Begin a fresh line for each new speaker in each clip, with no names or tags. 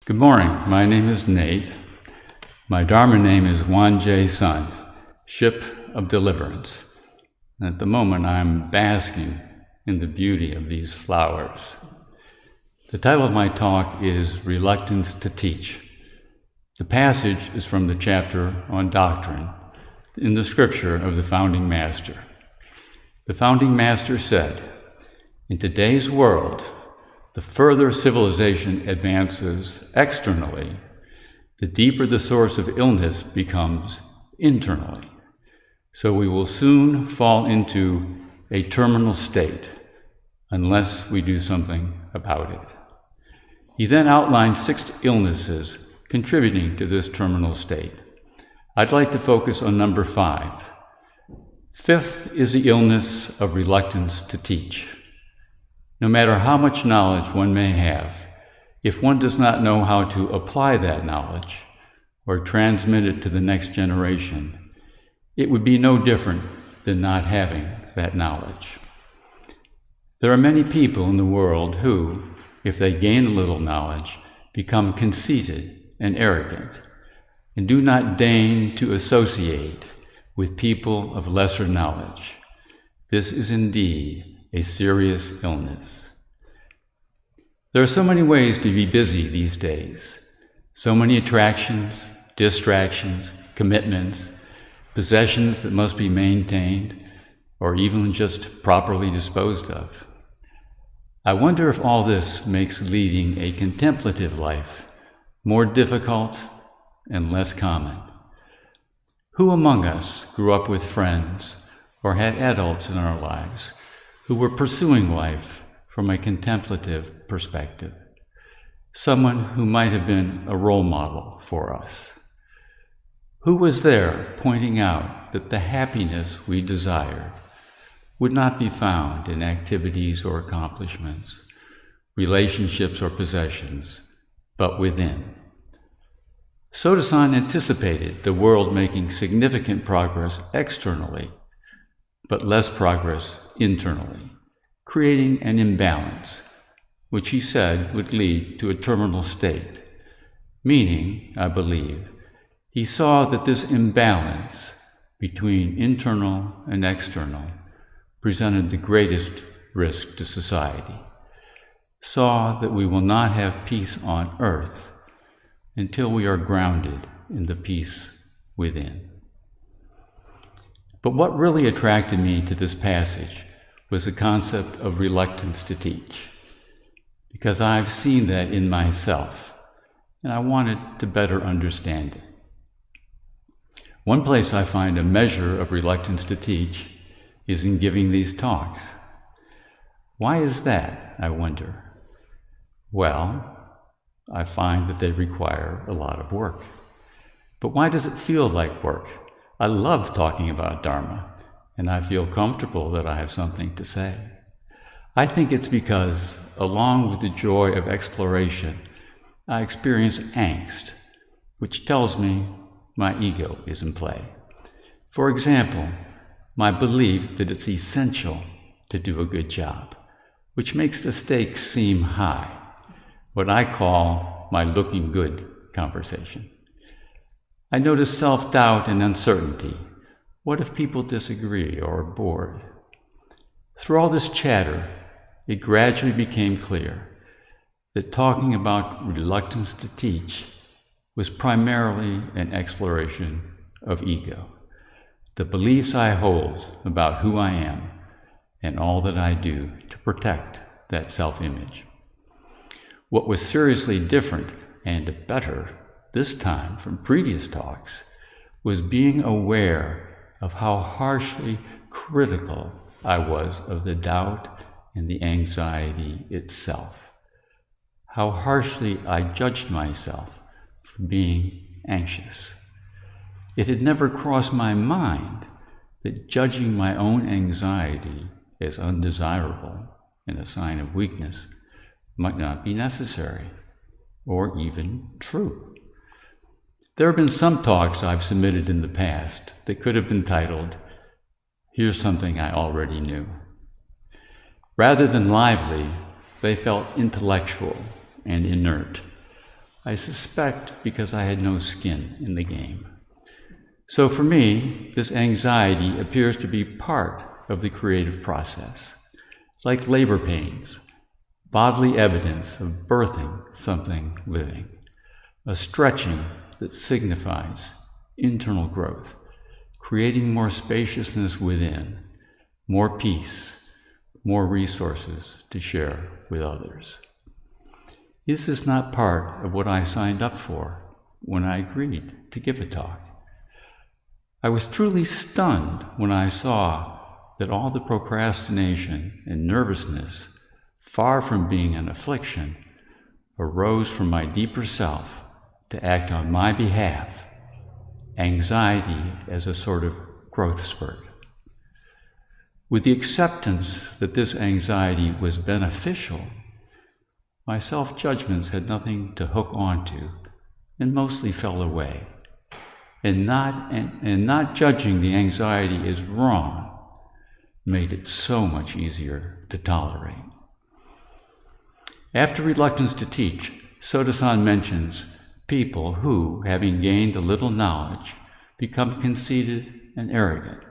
Good morning. My name is Nate. My Dharma name is Juan J. Sun, Ship of Deliverance. And at the moment, I'm basking in the beauty of these flowers. The title of my talk is Reluctance to Teach. The passage is from the chapter on doctrine in the scripture of the Founding Master. The Founding Master said, "In today's world, the further civilization advances externally, the deeper the source of illness becomes internally. So we will soon fall into a terminal state unless we do something about it." He then outlined 6 illnesses contributing to this terminal state. I'd like to focus on number 5. 5th is the illness of reluctance to teach. No matter how much knowledge one may have, if one does not know how to apply that knowledge or transmit it to the next generation, it would be no different than not having that knowledge. There are many people in the world who, if they gain a little knowledge, become conceited and arrogant, and do not deign to associate with people of lesser knowledge. This is indeed a serious illness. There are so many ways to be busy these days, so many attractions, distractions, commitments, possessions that must be maintained, or even just properly disposed of. I wonder if all this makes leading a contemplative life more difficult and less common. Who among us grew up with friends or had adults in our lives who were pursuing life from a contemplative perspective? Someone who might have been a role model for us. Who was there pointing out that the happiness we desired would not be found in activities or accomplishments, relationships or possessions, but within? Sotasan anticipated the world making significant progress externally, but less progress internally, creating an imbalance, which he said would lead to a terminal state. Meaning, I believe, he saw that this imbalance between internal and external presented the greatest risk to society, saw that we will not have peace on earth until we are grounded in the peace within. But what really attracted me to this passage was the concept of reluctance to teach, because I've seen that in myself, and I wanted to better understand it. One place I find a measure of reluctance to teach is in giving these talks. Why is that, I wonder? Well, I find that they require a lot of work. But why does it feel like work? I love talking about Dharma, and I feel comfortable that I have something to say. I think it's because, along with the joy of exploration, I experience angst, which tells me my ego is in play. For example, my belief that it's essential to do a good job, which makes the stakes seem high, what I call my looking good conversation. I notice self-doubt and uncertainty. What if people disagree or are bored? Through all this chatter, it gradually became clear that talking about reluctance to teach was primarily an exploration of ego, the beliefs I hold about who I am and all that I do to protect that self-image. What was seriously different and better this time from previous talks was being aware of how harshly critical I was of the doubt and the anxiety itself, how harshly I judged myself for being anxious. It had never crossed my mind that judging my own anxiety as undesirable and a sign of weakness might not be necessary or even true. There have been some talks I've submitted in the past that could have been titled, "Here's Something I Already Knew." Rather than lively, they felt intellectual and inert, I suspect because I had no skin in the game. So for me, this anxiety appears to be part of the creative process. It's like labor pains, bodily evidence of birthing something living, a stretching that signifies internal growth, creating more spaciousness within, more peace, more resources to share with others. This is not part of what I signed up for when I agreed to give a talk. I was truly stunned when I saw that all the procrastination and nervousness, far from being an affliction, arose from my deeper self to act on my behalf, anxiety as a sort of growth spurt. With the acceptance that this anxiety was beneficial, my self-judgments had nothing to hook onto and mostly fell away. And not judging the anxiety as wrong made it so much easier to tolerate. After reluctance to teach, Soto-san mentions people who, having gained a little knowledge, become conceited and arrogant.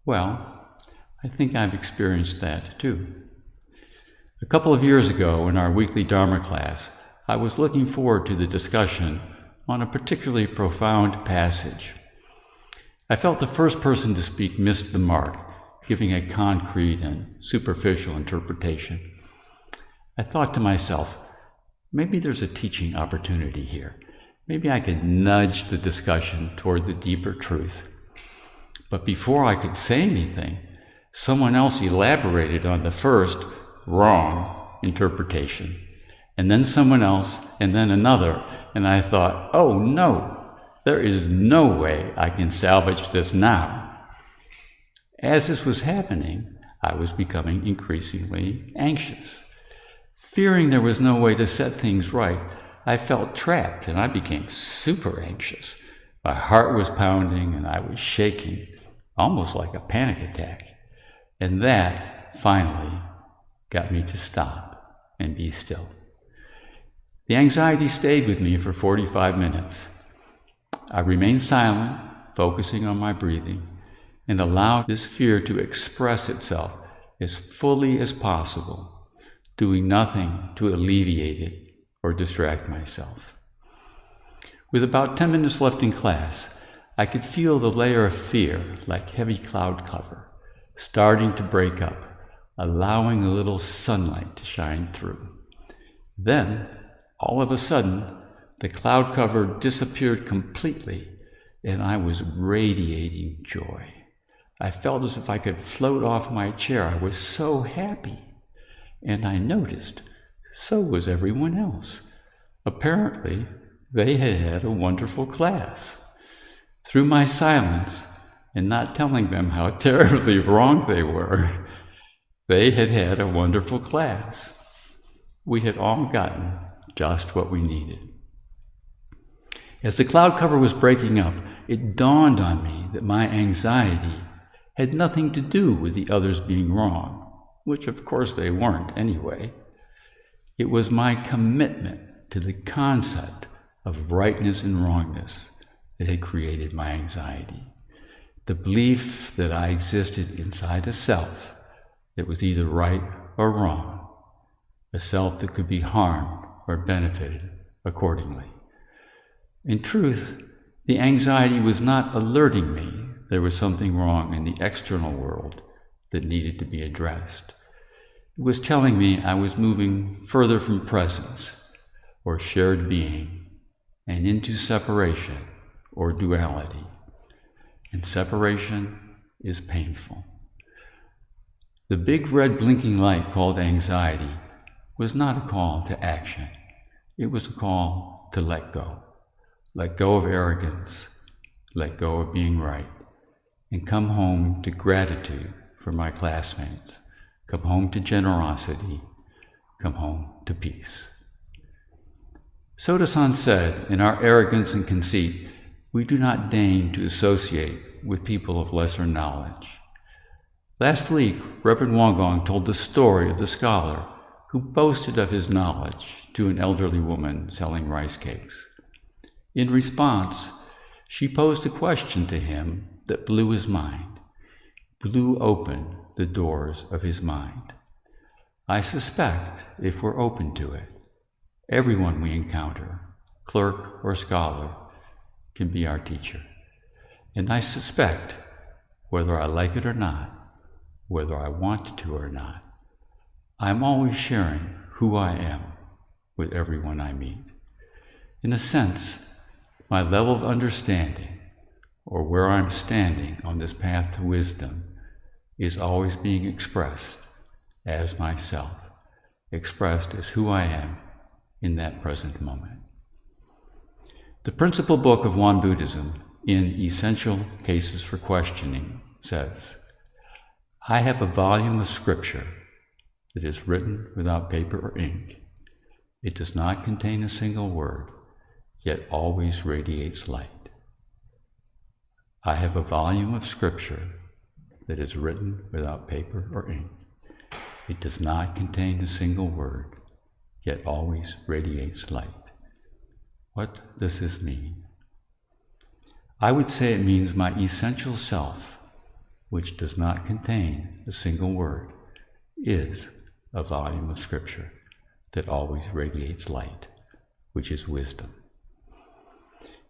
Well, I think I've experienced that too. A couple of years ago in our weekly Dharma class, I was looking forward to the discussion on a particularly profound passage. I felt the first person to speak missed the mark, giving a concrete and superficial interpretation. I thought to myself, maybe there's a teaching opportunity here. Maybe I could nudge the discussion toward the deeper truth. But before I could say anything, someone else elaborated on the first, wrong interpretation, and then someone else, and then another, and I thought, oh no, there is no way I can salvage this now. As this was happening, I was becoming increasingly anxious. Fearing there was no way to set things right, I felt trapped and I became super anxious. My heart was pounding and I was shaking, almost like a panic attack. And that, finally, got me to stop and be still. The anxiety stayed with me for 45 minutes. I remained silent, focusing on my breathing, and allowed this fear to express itself as fully as possible, doing nothing to alleviate it or distract myself. With about 10 minutes left in class, I could feel the layer of fear, like heavy cloud cover, starting to break up, allowing a little sunlight to shine through. Then, all of a sudden, the cloud cover disappeared completely, and I was radiating joy. I felt as if I could float off my chair. I was so happy. And I noticed, so was everyone else. Apparently, they had had a wonderful class. Through my silence, and not telling them how terribly wrong they were, they had had a wonderful class. We had all gotten just what we needed. As the cloud cover was breaking up, it dawned on me that my anxiety had nothing to do with the others being wrong, which of course they weren't anyway. It was my commitment to the concept of rightness and wrongness that had created my anxiety. The belief that I existed inside a self that was either right or wrong, a self that could be harmed or benefited accordingly. In truth, the anxiety was not alerting me there was something wrong in the external world that needed to be addressed. It was telling me I was moving further from presence or shared being and into separation or duality. And separation is painful. The big red blinking light called anxiety was not a call to action. It was a call to let go. Let go of arrogance, let go of being right, and come home to gratitude for my classmates, come home to generosity, come home to peace. Soto-san said, in our arrogance and conceit, we do not deign to associate with people of lesser knowledge. Last week, Reverend Wangong told the story of the scholar who boasted of his knowledge to an elderly woman selling rice cakes. In response, she posed a question to him that blew his mind, blew open the doors of his mind. I suspect, if we're open to it, everyone we encounter, clerk or scholar, can be our teacher. And I suspect, whether I like it or not, whether I want to or not, I'm always sharing who I am with everyone I meet. In a sense, my level of understanding, or where I'm standing on this path to wisdom, is always being expressed as myself, expressed as who I am in that present moment. The principal book of Won Buddhism, in Essential Cases for Questioning, says, I have a volume of scripture that is written without paper or ink. It does not contain a single word, yet always radiates light. I have a volume of scripture that is written without paper or ink. It does not contain a single word, yet always radiates light. What does this mean? I would say it means my essential self, which does not contain a single word, is a volume of scripture that always radiates light, which is wisdom.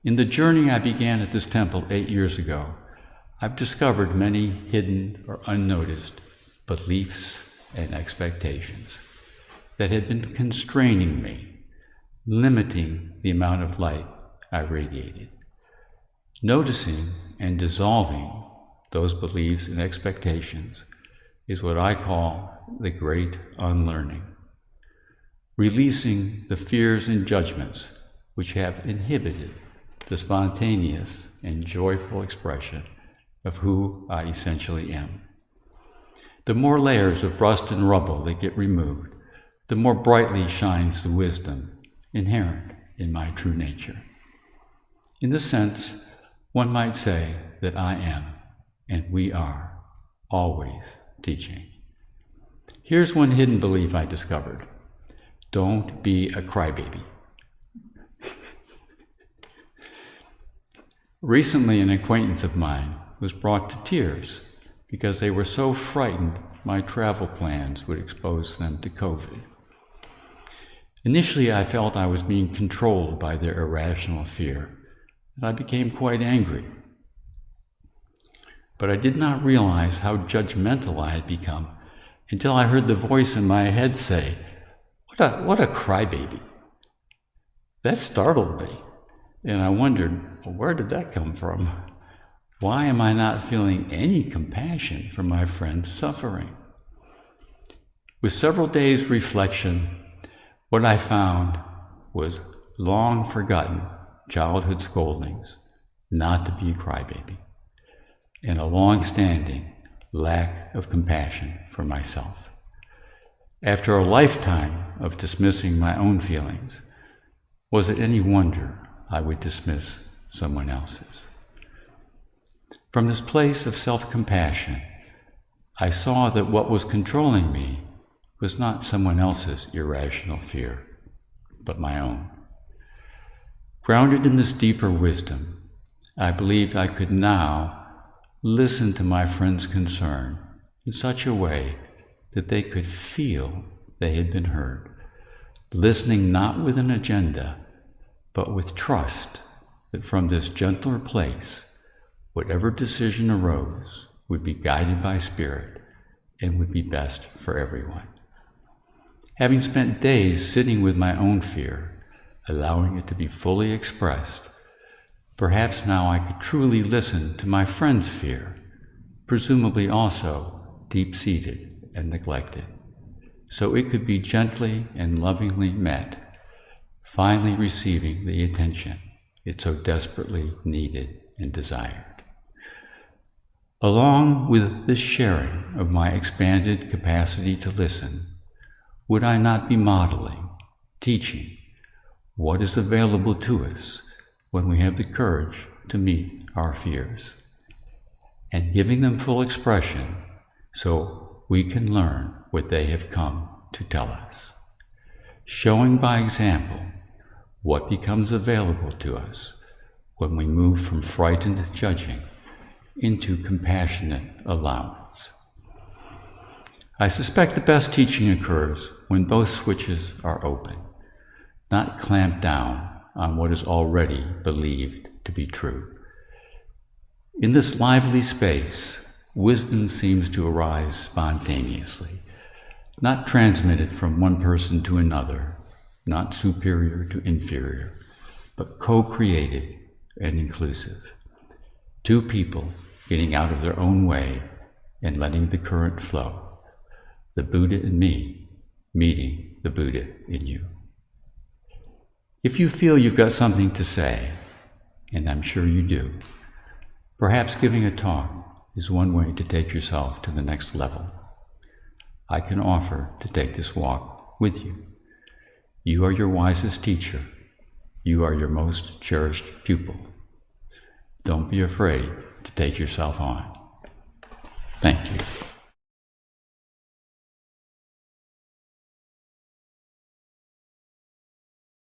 In the journey I began at this temple 8 years ago, I've discovered many hidden or unnoticed beliefs and expectations that had been constraining me, limiting the amount of light I radiated. Noticing and dissolving those beliefs and expectations is what I call the great unlearning. Releasing the fears and judgments which have inhibited the spontaneous and joyful expression of who I essentially am. The more layers of rust and rubble that get removed, the more brightly shines the wisdom inherent in my true nature. In this sense, one might say that I am, and we are, always teaching. Here's one hidden belief I discovered. Don't be a crybaby. Recently, an acquaintance of mine was brought to tears because they were so frightened my travel plans would expose them to COVID. Initially, I felt I was being controlled by their irrational fear, and I became quite angry. But I did not realize how judgmental I had become until I heard the voice in my head say, What a crybaby. That startled me, and I wondered, well, where did that come from? Why am I not feeling any compassion for my friend's suffering? With several days' reflection, what I found was long forgotten childhood scoldings not to be a crybaby, and a long-standing lack of compassion for myself. After a lifetime of dismissing my own feelings, was it any wonder I would dismiss someone else's? From this place of self-compassion, I saw that what was controlling me was not someone else's irrational fear, but my own. Grounded in this deeper wisdom, I believed I could now listen to my friend's concern in such a way that they could feel they had been heard, listening not with an agenda, but with trust that from this gentler place, whatever decision arose would be guided by Spirit and would be best for everyone. Having spent days sitting with my own fear, allowing it to be fully expressed, perhaps now I could truly listen to my friend's fear, presumably also deep-seated and neglected, so it could be gently and lovingly met, finally receiving the attention it so desperately needed and desired. Along with this sharing of my expanded capacity to listen, would I not be modeling, teaching, what is available to us when we have the courage to meet our fears, and giving them full expression so we can learn what they have come to tell us, showing by example what becomes available to us when we move from frightened judging into compassionate allowance. I suspect the best teaching occurs when both switches are open, not clamped down on what is already believed to be true. In this lively space, wisdom seems to arise spontaneously, not transmitted from one person to another, not superior to inferior, but co-created and inclusive. Two people getting out of their own way and letting the current flow. The Buddha in me meeting the Buddha in you. If you feel you've got something to say, and I'm sure you do, perhaps giving a talk is one way to take yourself to the next level. I can offer to take this walk with you. You are your wisest teacher. You are your most cherished pupil. Don't be afraid to take yourself on. Thank you.